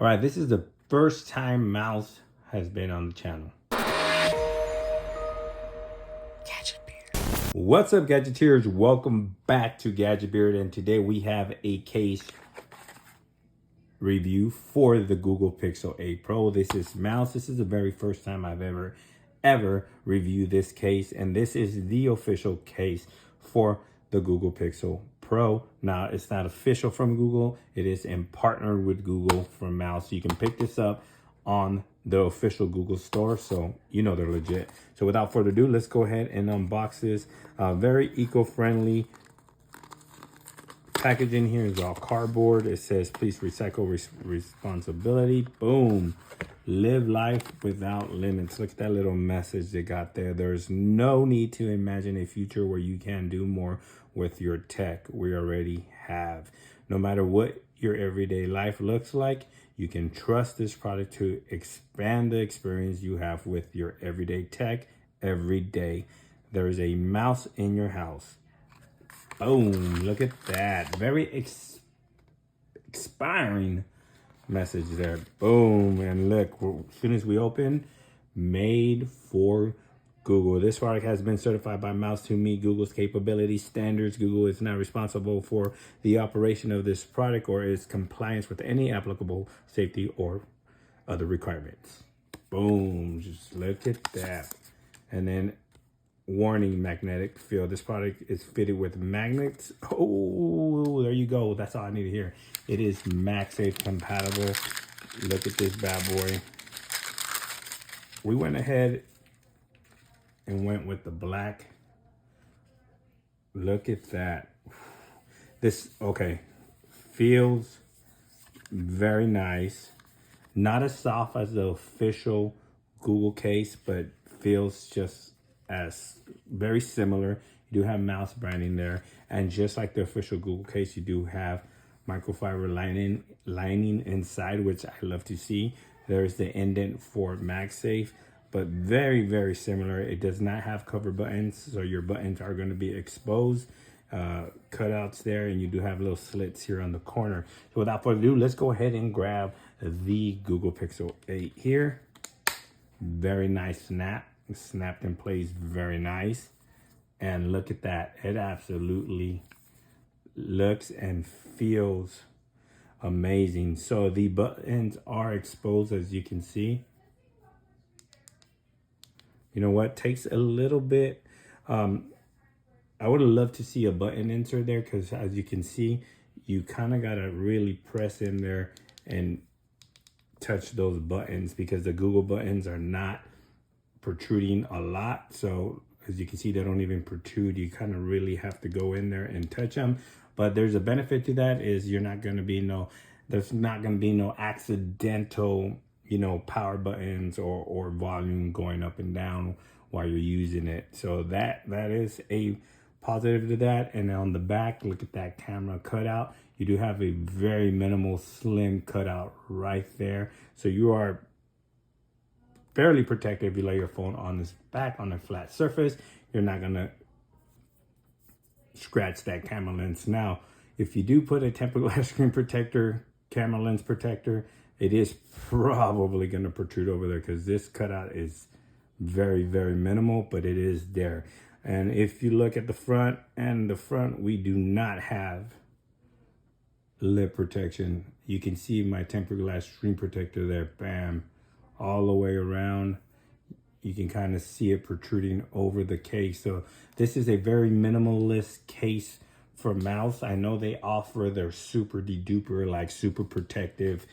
All right, this is the first time Mous has been on the channel. What's up, Gadgeteers? Welcome back to Gadget Beard, and today we have a case review for the Google Pixel 8 Pro. This is Mous. This is the very first time I've ever reviewed this case, and this is the official case for the Google Pixel Pro. Now, it's not official from Google. It is in partner with Google from Mous. So you can pick this up on the official Google store, so you know they're legit. So without further ado, let's go ahead and unbox this. Very eco-friendly packaging. Here is all cardboard. It says, please recycle responsibility. Boom. Live life without limits. Look at that little message they got there. There's no need to imagine a future where you can do more with your tech. We already have. No matter what your everyday life looks like, you can trust this product to expand the experience you have with your everyday tech every day. There is a mouse in your house. Boom, look at that. Very expiring message there. Boom, and look, as soon as we open, made for Google. This product has been certified by Mous to meet Google's capability standards. Google is not responsible for the operation of this product or its compliance with any applicable safety or other requirements. Boom, just look at that. And then warning, magnetic field. This product is fitted with magnets. Oh, there you go. That's all I need to hear. It is MagSafe compatible. Look at this bad boy. We went ahead and went with the black. Look at that. This, okay, feels very nice. Not as soft as the official Google case, but feels just as very similar. You do have Mous branding there, and just like the official Google case, you do have microfiber lining inside, which I love to see. There's the indent for MagSafe, but very similar. It does not have cover buttons, so your buttons are going to be exposed, cutouts there, and you do have little slits here on the corner. So without further ado, let's go ahead and grab the Google Pixel 8 here. Very nice snap. Snapped in place, very nice. And look at that. It absolutely looks and feels amazing. So the buttons are exposed, as you can see. You know what? Takes a little bit. I would have loved to see a button insert there, because as you can see, you kind of got to really press in there and touch those buttons, because the Google buttons are not protruding a lot. So as you can see, they don't even protrude. You kind of really have to go in there and touch them. But there's a benefit to that, is you're not going to be there's not going to be no accidental, power buttons or volume going up and down while you're using it. So that is a positive to that. And on the back, look at that camera cutout. You do have a very minimal, slim cutout right there. So you are fairly protected if you lay your phone on this back on a flat surface. You're not gonna scratch that camera lens. Now, if you do put a tempered glass screen protector, camera lens protector, it is probably gonna protrude over there, because this cutout is very minimal, but it is there. And if you look at the front, we do not have lip protection. You can see my tempered glass screen protector there. Bam. All the way around. You can kind of see it protruding over the case. So this is a very minimalist case for Mous. I know they offer their super duper, like super protective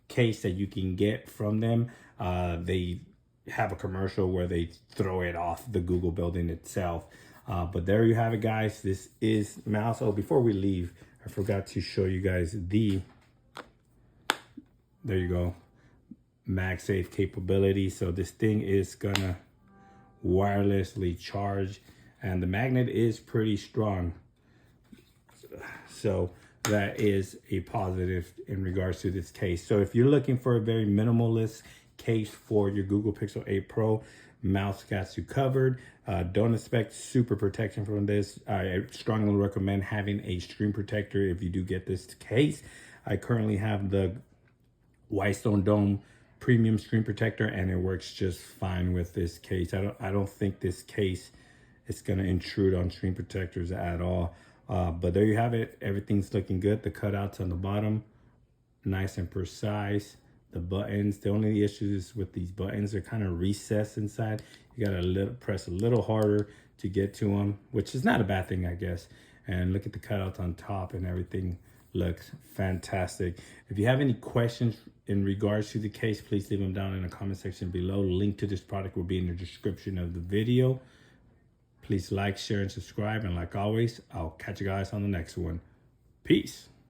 case that you can get from them. They have a commercial where they throw it off the Google building itself. But there you have it, guys. This is Mous. Oh, before we leave, I forgot to show you guys there you go, MagSafe capability. So this thing is gonna wirelessly charge, and the magnet is pretty strong. So that is a positive in regards to this case. So if you're looking for a very minimalist case for your Google Pixel 8 Pro, Mous got you covered. Don't expect super protection from this. I strongly recommend having a screen protector if you do get this case. I currently have the Whitestone Dome premium screen protector, and it works just fine with this case. I don't think this case is going to intrude on screen protectors at all. But there you have it. Everything's looking good. The cutouts on the bottom, nice and precise. The buttons, the only issues with these buttons are kind of recessed inside. You got to press a little harder to get to them, which is not a bad thing, I guess. And look at the cutouts on top, and everything looks fantastic. If you have any questions in regards to the case, please leave them down in the comment section below. Link to this product will be in the description of the video. Please like, share, and subscribe. And like always, I'll catch you guys on the next one. Peace.